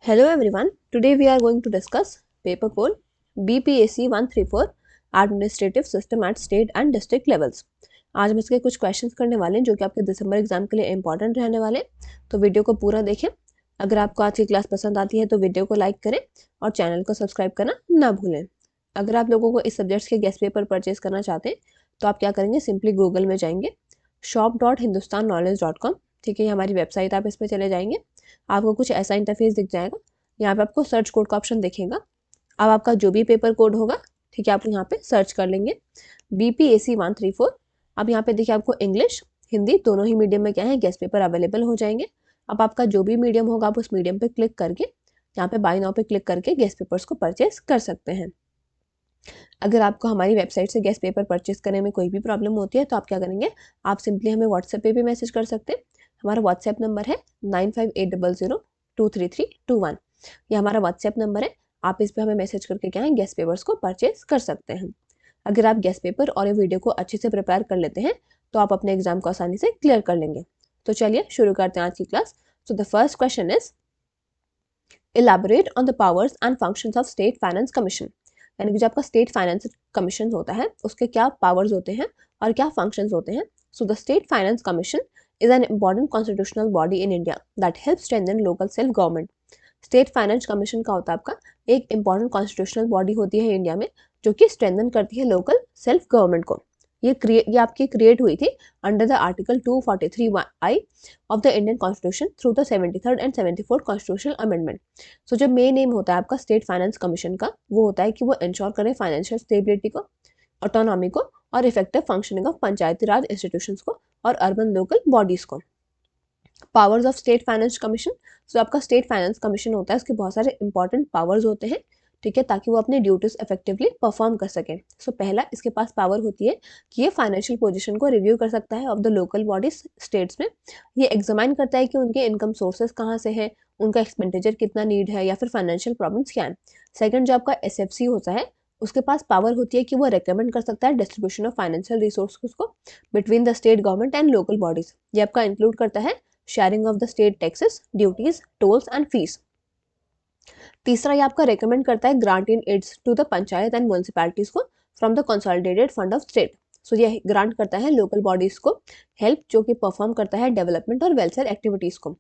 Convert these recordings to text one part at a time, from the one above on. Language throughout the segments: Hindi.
Hello everyone, today we are going to discuss paper code BPAC 134 Administrative System at State and District Levels। आज हम इसके कुछ क्वेश्चंस करने वाले हैं जो कि आपके दिसंबर एग्जाम के लिए इंपॉर्टेंट रहने वाले हैं, तो वीडियो को पूरा देखें। अगर आपको आज की क्लास पसंद आती है तो वीडियो को लाइक करें और चैनल को सब्सक्राइब करना ना भूलें। अगर आप लोगों को इस सब्जेक्ट्स के गेस्ट पेपर परचेज करना चाहते हैं तो आप क्या करेंगे, सिंपली गूगल में जाएंगे shop.hindustanknowledge.com, ठीक है, ये हमारी वेबसाइट, आप इस पर चले जाएंगे। आपको कुछ ऐसा इंटरफेस दिख जाएगा, यहाँ पे आपको सर्च कोड का ऑप्शन दिखेगा। अब आपका जो भी पेपर कोड होगा, ठीक है, आप यहाँ पे सर्च कर लेंगे BPAC 134। अब यहाँ पे देखिए आपको इंग्लिश हिंदी दोनों ही मीडियम में क्या है गेस्ट पेपर अवेलेबल हो जाएंगे। अब आपका जो भी मीडियम होगा आप उस मीडियम पे क्लिक करके यहाँ पे बाय नाउ पे क्लिक करके गेस्ट पेपर्स को परचेज कर सकते हैं। अगर आपको हमारी वेबसाइट से गेस्ट पेपर परचेज करने में कोई भी प्रॉब्लम होती है तो आप क्या करेंगे, आप सिंपली हमें व्हाट्सएप पे भी मैसेज कर सकते हैं। हमारा व्हाट्सएप नंबर है 9580023321। ये हमारा व्हाट्सएप नंबर है, आप इस पर हमें मैसेज करके क्या है गेस्ट पेपर्स को परचेज कर सकते हैं। अगर आप गेस्ट पेपर और ये वीडियो को अच्छे से प्रिपेयर कर लेते हैं तो आप अपने एग्जाम को आसानी से क्लियर कर लेंगे। तो चलिए शुरू करते हैं आज की class. So the first question is elaborate on the powers and functions of state finance commission. यानी कि जो आपका स्टेट फाइनेंस कमीशन होता है उसके क्या पावर्स होते हैं और क्या फंक्शंस होते हैं। So the state finance commission is an important constitutional body in India that helps strengthen local self government। State finance commission का होता है आपका एक इंपॉर्टेंट कॉन्स्टिट्यूशनल बॉडी होती है इंडिया में जो कि स्ट्रेंथन करती है लोकल सेल्फ गवर्नमेंट को। ये आपकी क्रिएट हुई थी under the article 243I of the Indian constitution through the 73rd and 74th constitutional amendment. So जो मेन एम होता है आपका स्टेट फाइनेंस कमीशन का वो होता है कि वो इंश्योर करे फाइनेंशियल स्टेबिलिटी को, ऑटोनॉमी को और effective functioning of Panchayati Raj institutions को और अर्बन लोकल बॉडीज को। Powers of state finance commission, जो आपका स्टेट फाइनेंस कमीशन होता है उसके बहुत सारे इंपॉर्टेंट पावर्स होते हैं, ठीक है, ताकि वो अपनी ड्यूटीज इफेक्टिवली परफॉर्म कर सके। सो पहला इसके पास पावर होती है कि ये फाइनेंशियल पोजीशन को रिव्यू कर सकता है of the local bodies states में। ये एग्जामाइन करता है कि उनके इनकम सोर्सेज कहाँ से है, उनका एक्सपेंडिचर कितना नीड है या फिर फाइनेंशियल प्रॉब्लम्स क्या है। सेकंड जो आपका SFC होता है उसके पास पावर होती है कि वो रेकमेंड कर सकता है डिस्ट्रीब्यूशन ऑफ फाइनेंशियल रिसोर्सेज को between the state government and local bodies. ये आपका इंक्लूड करता है sharing of the state taxes, duties, tolls and fees. तीसरा ये आपका रेकमेंड करता है grant in aids to the panchayat and municipalities को from the consolidated fund of state. So ये ग्रांट करता है लोकल बॉडीज को हेल्प जो कि परफॉर्म करता है डेवलपमेंट और वेलफेयर एक्टिविटीज को।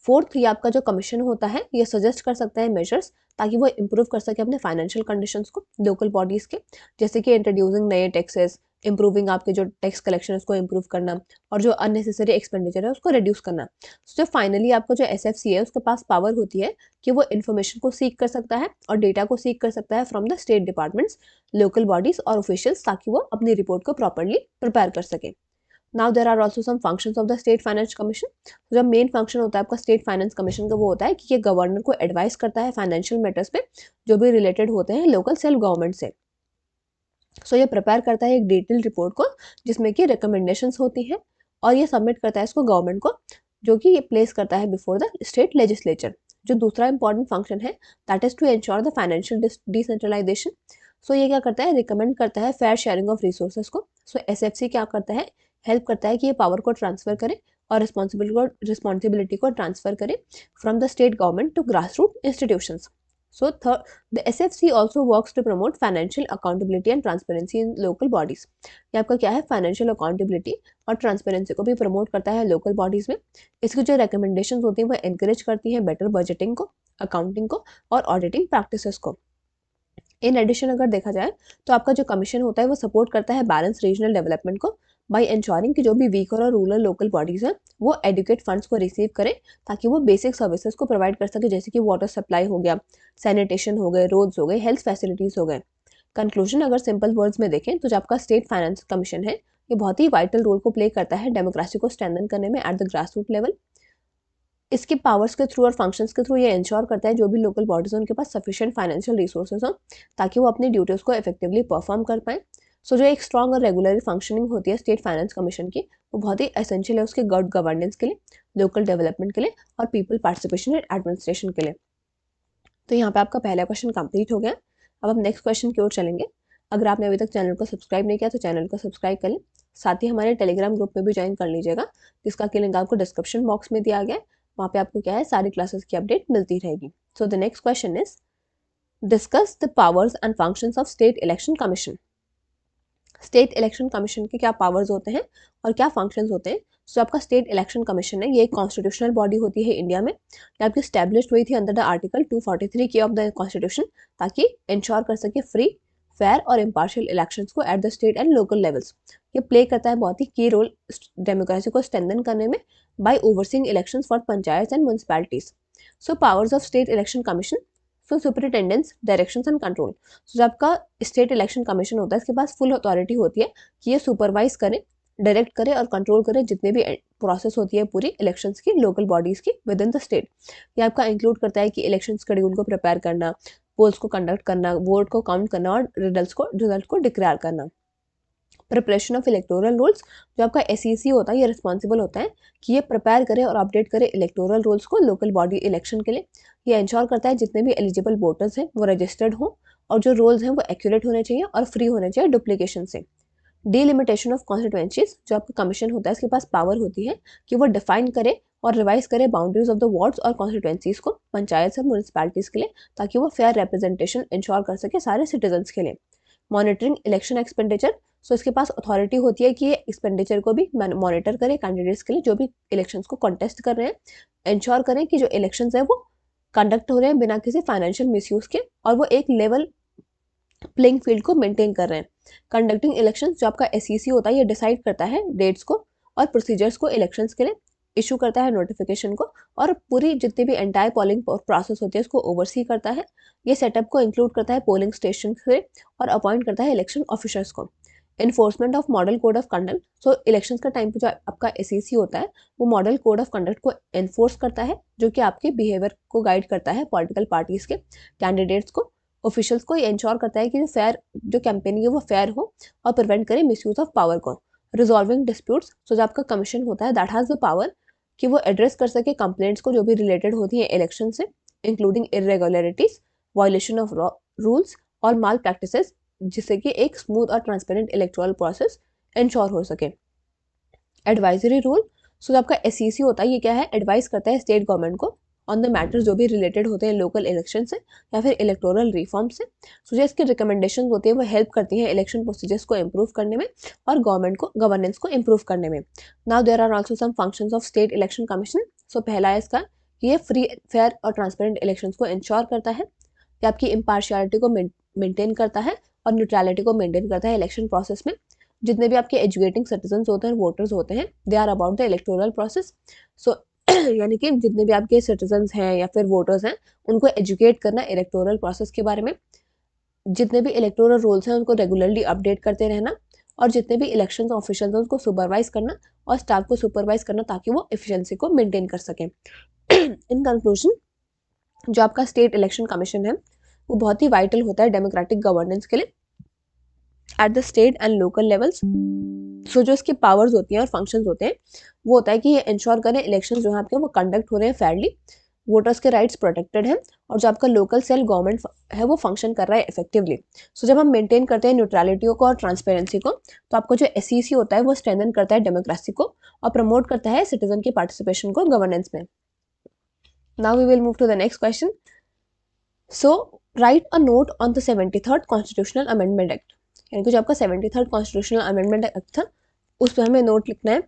फोर्थ ये आपका जो कमीशन होता है ये सजेस्ट कर सकता है मेजर्स ताकि वो इम्प्रूव कर सके अपने फाइनेंशियल कंडीशंस को लोकल बॉडीज के, जैसे कि इंट्रोड्यूसिंग नए टैक्सेस, इंप्रूविंग आपके जो टैक्स कलेक्शन है उसको इम्प्रूव करना और जो अननेसेसरी एक्सपेंडिचर है उसको रिड्यूस करना। तो फाइनली आपका जो SFC है उसके पास पावर होती है कि वो इन्फॉर्मेशन को सीक कर सकता है और डेटा को सीक कर सकता है from the state departments, local bodies और ऑफिशियल्स ताकि वो अपनी रिपोर्ट को प्रॉपरली प्रिपेयर कर सके। Now there are also some functions of the state finance commission. जो मेन फंक्शन होता है आपका स्टेट फाइनेंस कमीशन का वो होता है कि ये गवर्नर को एडवाइस करता है फाइनेंशियल मैटर्स पे जो भी रिलेटेड होते हैं लोकल सेल्फ गवर्नमेंट से। सो ये प्रिपेयर करता है एक डिटेल रिपोर्ट को जिसमें कि रिकमेंडेशंस होती हैं और ये सबमिट करता है इसको गवर्नमेंट को, जो कि ये प्लेस करता है बिफोर द स्टेट लेजिस्लेचर। जो दूसरा इंपॉर्टेंट फंक्शन है that is to ensure the financial decentralisation. So ये क्या करता है, रिकमेंड करता है फेयर शेयरिंग ऑफ रिसोर्सेज को। सो SFC क्या करता है, हेल्प करता है कि ये पावर को ट्रांसफर करे और रिस्पॉन्सिबिलिटी को ट्रांसफर करे from the state government to grass root institutions. So the SFC also works to promote financial accountability and transparency in local bodies। ये आपका क्या है, फाइनेंशियल अकाउंटेबिलिटी और ट्रांसपेरेंसी को भी प्रमोट करता है लोकल बॉडीज में। इसकी जो रिकमेंडेशंस होती हैं वो एनकरेज करती हैं बेटर बजटिंग को, अकाउंटिंग को और ऑडिटिंग प्रैक्टिसेस को। इन एडिशन अगर देखा जाए तो आपका जो कमीशन होता है वो सपोर्ट करता है बैलेंस रीजनल डेवलपमेंट को बाय इंश्योरिंग कि जो भी वीकर और रूरल लोकल बॉडीज हैं वो एडुकेट फंड्स को रिसीव करें ताकि वो बेसिक सर्विसेज को प्रोवाइड कर सके, जैसे कि वाटर सप्लाई हो गया, सैनिटेशन हो गए, रोड्स हो गए, हेल्थ फैसिलिटीज हो गए। कंक्लूजन अगर सिंपल वर्ड्स में देखें तो जो आपका स्टेट फाइनेंस कमीशन है ये बहुत ही वाइटल रोल को प्ले करता है डेमोक्रेसी को स्ट्रेंथन करने में at the grass root level. इसके पावर्स के थ्रू और फंक्शंस के थ्रू ये इंश्योर करता है जो भी लोकल बॉडीज हैं उनके पास सफिशिएंट फाइनेंशियल रिसोर्सेज हों ताकि वो अपनी ड्यूटीज़ को इफेक्टिवली परफॉर्म कर पाएँ। सो जो एक स्ट्रॉन्ग और रेगुलर फंक्शनिंग होती है स्टेट फाइनेंस कमीशन की वो बहुत ही एसेंशियल है उसके गुड गवर्नेंस के लिए, लोकल डेवलपमेंट के लिए और पीपल पार्टिसिपेशन एंड एडमिनिस्ट्रेशन के लिए। तो यहाँ पे आपका पहला क्वेश्चन कंप्लीट हो गया। अब हम नेक्स्ट क्वेश्चन की ओर चलेंगे। अगर आपने अभी तक चैनल को सब्सक्राइब नहीं किया तो चैनल को सब्सक्राइब कर लें, साथ ही हमारे टेलीग्राम ग्रुप में भी ज्वाइन कर लीजिएगा जिसका कि लिंक आपको डिस्क्रिप्शन बॉक्स में दिया गया है। वहाँ पे आपको क्या है सारी क्लासेस की अपडेट मिलती रहेगी। So the next question is, discuss the powers and functions of State Election Commission. State election commission के क्या पावर्स होते हैं और क्या फंक्शंस होते हैं? सो आपका स्टेट इलेक्शन कमीशन है, ये एक कॉन्स्टिट्यूशनल बॉडी होती है इंडिया में। ये आपकी स्टैब्लिश्ड हुई थी अंडर द आर्टिकल 243 के ऑफ द कॉन्स्टिट्यूशन, ताकि इंश्योर कर सके फ्री, फेयर और इम्पार्शियल इलेक्शंस को eight the state and local levels. ये प्ले करता है बहुत ही की रोल डेमोक्रेसी को स्ट्रेंथन करने में by overseeing elections for panchayat and municipalities. So powers of state election commission, so superintendence, directions and control. So जब आपका स्टेट इलेक्शन कमीशन होता है, इसके पास फुल अथॉरिटी होती है कि ये सुपरवाइज करे, डायरेक्ट करे और कंट्रोल करे जितने भी प्रोसेस होती है पूरी इलेक्शंस की, लोकल बॉडीज की विद इन द स्टेट। ये आपका इंक्लूड करता है कि इलेक्शन शेड्यूल को प्रिपेयर करना, पोल्स को कंडक्ट करना, वोट को काउंट करना और रिजल्ट को डिक्लेयर करना। प्रिपरेशन ऑफ इलेक्टोरल रोल्स, जो आपका SEC होता है, ये रिस्पॉन्सिबल होता है कि ये प्रिपेयर करे और अपडेट करे इलेक्टोरल रोल्स को लोकल बॉडी इलेक्शन के लिए। ये इंश्योर करता है जितने भी एलिजिबल वोटर्स हैं वो रजिस्टर्ड हों और जो रोल्स हैं वो एक्यूरेट होने चाहिए और फ्री होने चाहिए डुप्लीकेशन से। डिलिमिटेशन ऑफ कॉन्स्टिट्यूएंसीज, जो आपका कमीशन होता है, इसके पास पावर होती है कि वो डिफाइन करे और रिवाइज करे बाउंड्रीज ऑफ द वार्ड्स और कॉन्स्टिट्यूएंसीज को पंचायत और म्यूनिसिपैलिटीज के लिए, ताकि वो फेयर रिप्रेजेंटेशन इंश्योर कर सके सारे सिटीजन्स के लिए। मॉनिटरिंग इलेक्शन एक्सपेंडिचर, सो इसके पास अथॉरिटी होती है कि ये एक्सपेंडिचर को भी मॉनिटर करे कैंडिडेट्स के लिए जो भी इलेक्शंस को कॉन्टेस्ट कर रहे हैं, इंश्योर करें कि जो इलेक्शंस है वो कंडक्ट हो रहे हैं बिना किसी फाइनेंशियल मिसयूज के और वो एक लेवल प्लेइंग फील्ड को मेंटेन कर रहे हैं। कंडक्टिंग इलेक्शंस, जो आपका SEC होता है, ये डिसाइड करता है डेट्स को और प्रोसीजर्स को इलेक्शंस के लिए, इशू करता है नोटिफिकेशन को और पूरी जितनी भी एंटायर पोलिंग प्रोसेस होती है उसको ओवरसी करता है। ये सेटअप को इंक्लूड करता है पोलिंग स्टेशन से और अपॉइंट करता है इलेक्शन ऑफिसर्स को। Enforcement of model code of conduct, so election का टाइम पे जो आपका SEC होता है वो मॉडल कोड ऑफ कंडक्ट को एनफोर्स करता है, जो कि आपके बिहेवियर को गाइड करता है पॉलिटिकल पार्टीज के, कैंडिडेट्स को, ऑफिशियल्स को। ये इंश्योर करता है कि जो कैंपेनिंग है वो फेयर हो और प्रिवेंट करे मिसयूज ऑफ पावर को। रिजॉल्विंग डिस्प्यूट्स, सो जो आपका कमीशन होता है दैट हैज़ द पावर कि वो एड्रेस कर सके कंप्लेंट्स को जो भी रिलेटेड होती हैं इलेक्शन से, including irregularities, violation of rules और माल प्रैक्टिसेस, जिससे कि एक स्मूथ और ट्रांसपेरेंट इलेक्टोरल प्रोसेस इंश्योर हो सके। एडवाइजरी रोल, सो आपका SEC होता है, ये क्या है, एडवाइस करता है स्टेट गवर्नमेंट को ऑन द मैटर्स जो भी रिलेटेड होते हैं लोकल इलेक्शन से या फिर इलेक्टोरल रिफॉर्म से। सो जो इसकी रिकमेंडेशन होती है वो हेल्प करती हैं इलेक्शन प्रोसीजर्स को इम्प्रूव करने में और गवर्नेंस को इम्प्रूव करने में। Now there are also some functions of state election commission. So पहला है इसका कि ये फ्री, फेयर और ट्रांसपेरेंट इलेक्शंस को इंश्योर करता है, ये आपकी इम्पार्शियलिटी को मेंटेन करता है और न्यूट्रलिटी को मेंटेन करता है इलेक्शन प्रोसेस में। जितने भी आपके एजुकेटिंग सिटीजन्स होते हैं, वोटर्स होते हैं, they are about the electoral process. So यानी कि जितने भी आपके सिटीजन्स हैं या फिर वोटर्स हैं, उनको एजुकेट करना इलेक्टोरल प्रोसेस के बारे में, जितने भी इलेक्टोरल रोल्स हैं उनको रेगुलरली अपडेट करते रहना और जितने भी इलेक्शन ऑफिशियल्स हैं उनको सुपरवाइज करना और स्टाफ को सुपरवाइज करना ताकि वो एफिशिएंसी को मेंटेन कर सकें। इन कंक्लूजन, जो आपका स्टेट इलेक्शन कमीशन है वो बहुत ही वाइटल होता है डेमोक्रेटिक गवर्नेंस के लिए at the state and local levels. So जो इसके पावर्स होती हैं और फंक्शंस होते हैं वो होता है कि ये इंश्योर करें इलेक्शन जो है आपके वो कंडक्ट हो रहे हैं फेयरली, वोटर्स के राइट्स प्रोटेक्टेड हैं और जो आपका लोकल सेल गवर्नमेंट है वो फंक्शन कर रहा है इफेक्टिवली। सो जब हम मेंटेन करते हैं न्यूट्रलिटी को और ट्रांसपेरेंसी को, तो आपको जो SEC होता है वो स्ट्रेंथन करता है डेमोक्रेसी को और प्रमोट करता है सिटीजन की पार्टिसिपेशन को गवर्नेंस में। Now we will move to the next question. So write a note on the 73rd constitutional amendment act, यानी कि जो आपका 73rd कॉन्स्टिट्यूशनल अमेंडमेंट एक्ट था उस पर हमें नोट लिखना है।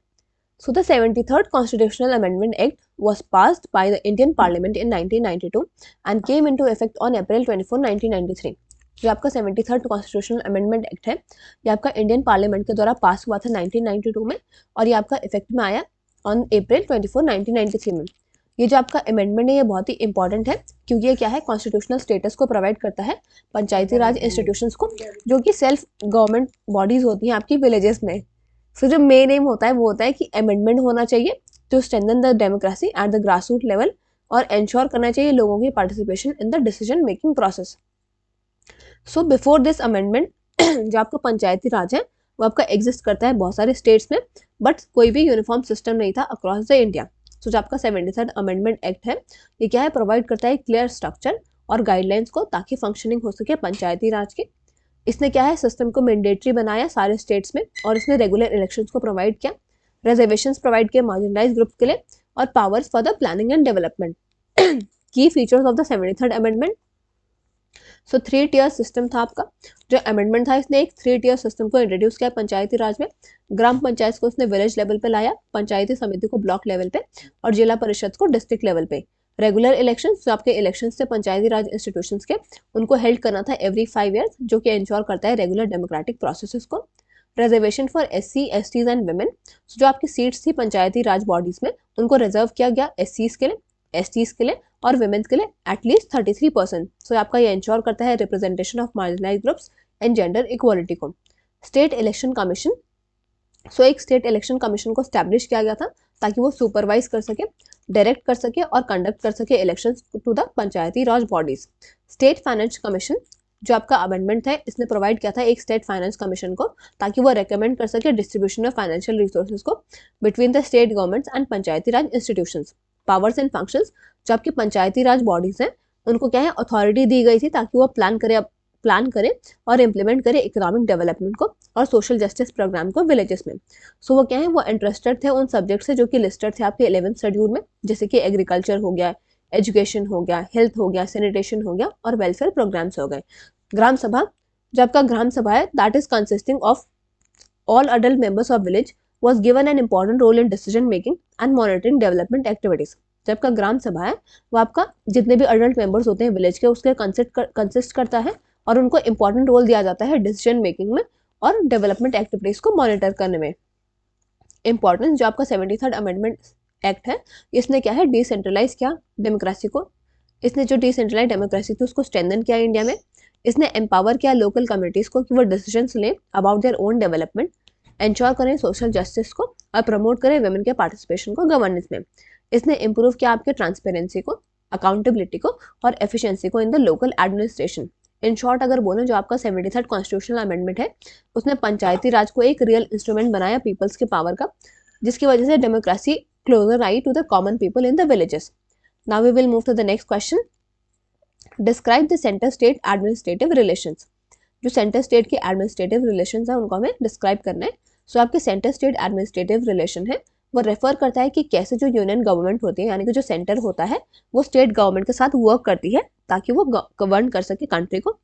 So the 73rd Constitutional Amendment Act was passed by the Indian Parliament in 1992 and came into effect on April 24, 1993. जो आपका 73rd Constitutional Amendment Act है ये आपका इंडियन पार्लियामेंट के द्वारा पास हुआ था 1992 में और ये आपका इफेक्ट में आया ऑन अप्रैल 24, 1993 में। ये जो आपका अमेंडमेंट है ये बहुत ही इंपॉर्टेंट है क्योंकि ये क्या है, कॉन्स्टिट्यूशनल स्टेटस को प्रोवाइड करता है पंचायती राज इंस्टीट्यूशंस को, जो कि सेल्फ गवर्नमेंट बॉडीज होती हैं आपकी विलेजेस में। फिर जो मेन एम होता है वो होता है कि अमेंडमेंट होना चाहिए to strengthen the democracy at the grass root level और इंश्योर करना चाहिए लोगों की participation in the decision making process. So before this amendment जो आपका पंचायती राज है वो आपका एग्जिस्ट करता है बहुत सारे स्टेट्स में, बट कोई भी यूनिफॉर्म सिस्टम नहीं था अक्रॉस द इंडिया। सो जो आपका 73rd अमेंडमेंट एक्ट है ये क्या है, प्रोवाइड करता है क्लियर स्ट्रक्चर और गाइडलाइंस को ताकि फंक्शनिंग हो सके पंचायती राज की। इसने क्या है, सिस्टम को मैंडेटरी बनाया सारे स्टेट्स में और इसने रेगुलर इलेक्शंस को प्रोवाइड किया, रिजर्वेशंस प्रोवाइड किए मार्जिनलाइज्ड ग्रुप के लिए और powers for the planning and development. Key features of the 73rd amendment. So 3 tier system था आपका जो अमेंडमेंट था, इसने एक 3 टियर सिस्टम को इंट्रोड्यूस किया पंचायती राज में। ग्राम पंचायत को उसने विलेज लेवल पे लाया, पंचायती समिति को ब्लॉक लेवल पे और जिला परिषद को डिस्ट्रिक्ट लेवल पे। रेगुलर इलेक्शन जो आपके इलेक्शंस थे पंचायती राज इंस्टीट्यूशंस के, उनको हेल्ड करना था एवरी 5 ईयर्स, जो कि इंश्योर करता है रेगुलर डेमोक्रेटिक प्रोसेसेस को। Reservation for SC, STs and women, जो आपकी सीट्स थी पंचायती राज बॉडीज में उनको रिजर्व किया गया SCs के लिए, STs के लिए और वुमेन्स के लिए एटलीस्ट 33%। सो आपका ये इंश्योर करता है representation of marginalised groups and gender equality को। स्टेट इलेक्शन कमीशन, सो एक स्टेट इलेक्शन कमीशन को स्टैब्लिश किया गया था ताकि वो सुपरवाइज कर सके, डायरेक्ट कर सके और कंडक्ट कर सके elections to the panchayati raj bodies. State finance commission जो आपका अमेंडमेंट है, इसने प्रोवाइड किया था एक स्टेट फाइनेंस कमीशन को ताकि वो रेकमेंड कर सके डिस्ट्रीब्यूशन ऑफ फाइनेंशियल रिसोर्सेज को between the state governments and Panchayati Raj institutions. Powers and functions, जो आपकी पंचायती राज बॉडीज हैं उनको क्या है अथॉरिटी दी गई थी ताकि वो प्लान करे और इम्प्लीमेंट करे इकोनॉमिक डेवलपमेंट को और सोशल जस्टिस प्रोग्राम को विलेजेस में। सो वो क्या है वो इंटरेस्टेड थे उन सब्जेक्ट से जो कि लिस्टेड थे आपके 11th शेड्यूल में, जैसे कि एग्रीकल्चर हो गया, एजुकेशन हो गया, हेल्थ हो गया, सैनिटेशन हो गया और वेलफेयर प्रोग्राम्स हो गए। ग्राम सभा, जो आपका ग्राम सभा है that is consisting of all adult members of village was given an important role in decision making and monitoring development activities। जब का ग्राम सभा है वो आपका जितने भी अडल्ट मेंबर्स होते हैं विलेज के उसके कंसिस्ट करता है और उनको इंपॉर्टेंट रोल दिया जाता है डिसीजन मेकिंग में और डेवलपमेंट एक्टिविटीज को मॉनिटर करने में। इंपॉर्टेंस, जो आपका 73rd अमेंडमेंट एक्ट है इसने क्या है डिसेंट्रलाइज किया डेमोक्रेसी को, इसने जो डिसेंट्रलाइज डेमोक्रेसी थी उसको स्ट्रेंथन किया इंडिया में। इसने एम्पावर किया लोकल कम्युनिटीज को कि वो डिसीजंस लें about their own development, ensure करें सोशल जस्टिस को और प्रमोट करें वुमेन के पार्टिसिपेशन को गवर्नेंस में। इसने इंप्रूव किया आपके ट्रांसपेरेंसी को, अकाउंटेबिलिटी को और एफिशिएंसी को in the local administration. In short अगर बोलें जो आपका 73rd कॉन्स्टिट्यूशनल अमेंडमेंट है उसने पंचायती राज को एक रियल इंस्ट्रूमेंट बनाया पीपल्स के पावर का, जिसकी वजह से डेमोक्रेसी क्लोजर आई to the common people in the villages. Now we will move to the next question. Describe the centre state administrative relations. जो सेंटर स्टेट के एडमिनिस्ट्रेटिव रिलेशंस है उनको हमें डिस्क्राइब करना है। सो आपके सेंटर स्टेट एडमिनिस्ट्रेटिव रिलेशन है वो रेफर करता है कि कैसे जो यूनियन गवर्नमेंट होती है यानी कि जो सेंटर होता है वो स्टेट गवर्नमेंट के साथ वर्क करती है ताकि वो गवर्न कर सके कंट्री को।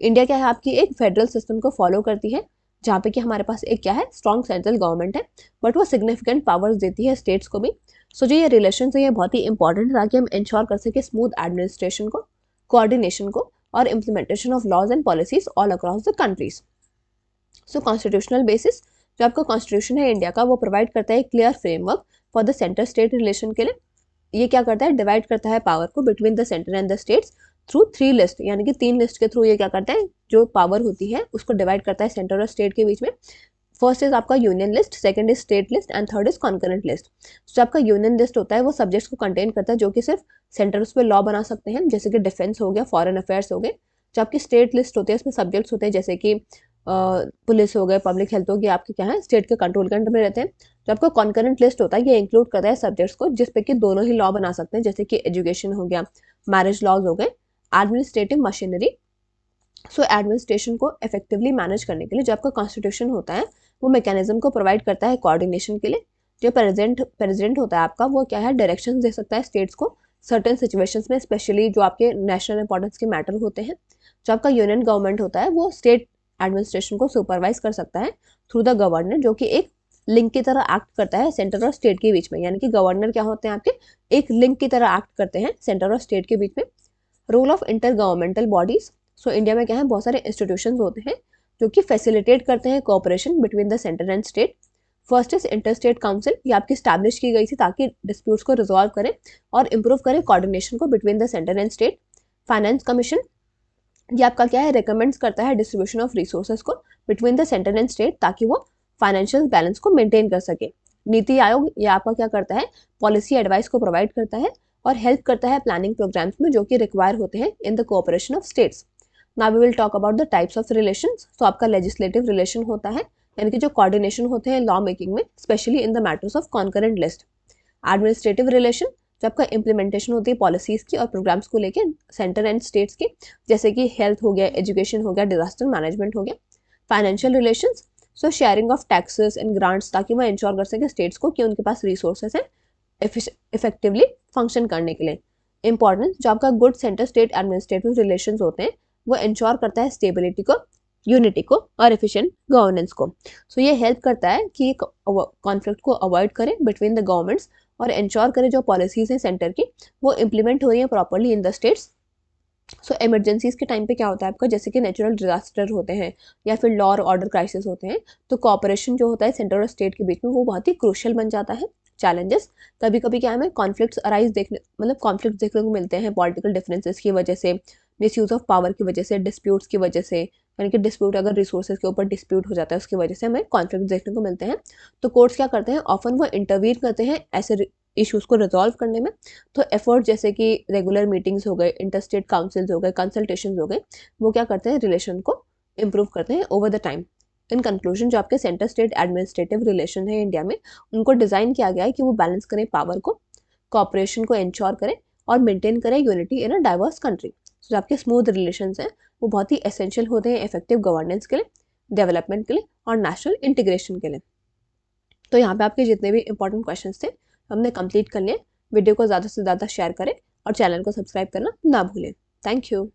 इंडिया क्या है आपकी एक फेडरल सिस्टम को फॉलो करती है जहाँ पे कि हमारे पास एक क्या है स्ट्रॉन्ग सेंट्रल गवर्नमेंट है बट वो सिग्निफिकेंट पावर्स देती है स्टेट्स को भी। सो जो ये रिलेशन है ये बहुत ही इंपॉर्टेंट है ताकि हम इंश्योर कर सके स्मूथ एडमिनिस्ट्रेशन को, कोऑर्डिनेशन को और implementation of laws and policies all across the countries. So constitutional basis, जो आपका कॉन्स्टिट्यूशन है इंडिया का वो प्रोवाइड करता है clear framework for the centre state relation के लिए। ये क्या करता है डिवाइड करता है पावर को between the centre and the states through 3 list, यानी कि 3 लिस्ट के थ्रू ये क्या करता है जो पावर होती है उसको डिवाइड करता है सेंटर और स्टेट के बीच में। फर्स्ट इज आपका union list, second is state list and third is concurrent list. जो आपका यूनियन लिस्ट होता है वो सब्जेक्ट्स को कंटेन करता है जो कि सिर्फ सेंटर उस पर लॉ बना सकते हैं, जैसे कि डिफेंस हो गया, फॉरेन अफेयर्स हो गए। जो आपकी स्टेट लिस्ट होती है इसमें सब्जेक्ट्स होते हैं जैसे कि पुलिस हो गए, पब्लिक हेल्थ हो गया, आपके क्या है स्टेट के कंट्रोल के अंडर में रहते हैं। जो आपका कॉन्करेंट लिस्ट होता है ये इंक्लूड करता है सब्जेक्ट्स को जिस पे कि दोनों ही लॉ बना सकते हैं, जैसे कि एजुकेशन हो गया, मैरिज लॉज हो गए, एडमिनिस्ट्रेटिव मशीनरी। सो एडमिनिस्ट्रेशन को इफेक्टिवली मैनेज करने के लिए जो आपका कॉन्स्टिट्यूशन होता है वो मैकेनिज्म को प्रोवाइड करता है कोऑर्डिनेशन के लिए। जो प्रेसिडेंट होता है आपका वो क्या है डायरेक्शन दे सकता है स्टेट्स को सर्टेन सिचुएशंस में, स्पेशली जो आपके नेशनल इंपॉर्टेंस के मैटर होते हैं। जो आपका यूनियन गवर्नमेंट होता है वो स्टेट एडमिनिस्ट्रेशन को सुपरवाइज कर सकता है थ्रू द गवर्नर, जो कि एक लिंक की तरह एक्ट करता है सेंटर और स्टेट के बीच में, यानी कि गवर्नर क्या होते हैं आपके एक लिंक की तरह एक्ट करते हैं सेंटर और स्टेट के बीच में। Role of inter governmental bodies, so India में क्या है बहुत सारे इंस्टीट्यूशंस होते हैं जो कि फैसिलिटेट करते हैं cooperation between the centre and state. First is inter state council, ये आपकी स्टैब्लिश की गई थी ताकि डिस्प्यूट्स को रिजॉल्व करें और इंप्रूव करें कोऑर्डिनेशन को between the centre and state. Finance commission, ये आपका क्या है रिकमेंड्स करता है डिस्ट्रीब्यूशन ऑफ रिसोर्सेज को between the centre and state ताकि वो फाइनेंशियल बैलेंस को मेंटेन कर सके। नीति आयोग, ये आपका क्या करता है पॉलिसी एडवाइस को प्रोवाइड करता है और हेल्प करता है प्लानिंग प्रोग्राम्स में जो कि रिक्वायर होते हैं in the cooperation of states. Now we will talk about the types of relations. तो आपका लेजिस्लेटिव रिलेशन होता है यानी कि जो कोऑर्डिनेशन होते हैं लॉ मेकिंग में, specially in the matters of concurrent list. Administrative relation, जो आपका इम्प्लीमेंटेशन होती है पॉलिसीज की और प्रोग्राम्स को लेके सेंटर एंड स्टेट्स की, जैसे कि हेल्थ हो गया, एजुकेशन हो गया, डिजास्टर मैनेजमेंट हो गया। Financial relations, so sharing of taxes and grants ताकि वह इंश्योर कर सके स्टेट्स को कि उनके पास रिसोर्सेज हैं इफेक्टिवली फंक्शन करने के लिए। इंपॉर्टेंस, जो आपका good centre state administrative relations होते हैं वो इंश्योर करता है स्टेबिलिटी को, यूनिटी को और एफिशिएंट गवर्नेंस को। सो ये हेल्प करता है कि कॉन्फ्लिक्ट को अवॉइड करें बिटवीन द गवर्नमेंट्स और इंश्योर करें जो पॉलिसीज हैं सेंटर की वो इम्प्लीमेंट हो रही हैं properly in the states. So emergencies के टाइम पे क्या होता है आपका, जैसे कि नेचुरल डिजास्टर होते हैं या फिर लॉ और ऑर्डर क्राइसिस होते हैं, तो कोऑपरेशन जो होता है सेंटर और स्टेट के बीच में वो बहुत ही क्रूशियल बन जाता है। चैलेंजेस, कभी कभी क्या हमें कॉन्फ्लिक्ट्स अराइज देखने मतलब कॉन्फ्लिक्ट्स देखने को मिलते हैं पॉलिटिकल डिफरेंसेस की वजह से, मिसयूज ऑफ पावर की वजह से, डिस्प्यूट्स की वजह से, यानी कि डिस्प्यूट अगर रिसोर्सेज के ऊपर डिस्प्यूट हो जाता है उसकी वजह से हमें कॉन्फ्लिक्ट देखने को मिलते हैं। तो कोर्ट्स क्या करते हैं, ऑफन वो इंटरवीन करते हैं ऐसे इश्यूज को रिजॉल्व करने में। तो एफर्ट जैसे कि रेगुलर मीटिंग्स हो गए, इंटरस्टेट काउंसिल्स हो गए, कंसल्टेशन हो गए, वो क्या करते हैं रिलेशन को इम्प्रूव करते हैं over the time. In conclusion, जो आपके सेंटर स्टेट एडमिनिस्ट्रेटिव रिलेशन है इंडिया में, उनको डिज़ाइन किया गया है कि वो बैलेंस करें पावर को, कॉपरेशन को इंश्योर करें और मेंटेन करें unity in a diverse country. जो आपके स्मूथ रिलेशंस हैं वो बहुत ही एसेंशियल होते हैं इफेक्टिव गवर्नेंस के लिए, डेवलपमेंट के लिए और नेशनल इंटीग्रेशन के लिए। तो यहाँ पे आपके जितने भी इंपॉर्टेंट क्वेश्चंस थे हमने कंप्लीट कर लिए। वीडियो को ज़्यादा से ज़्यादा शेयर करें और चैनल को सब्सक्राइब करना ना भूलें। Thank you.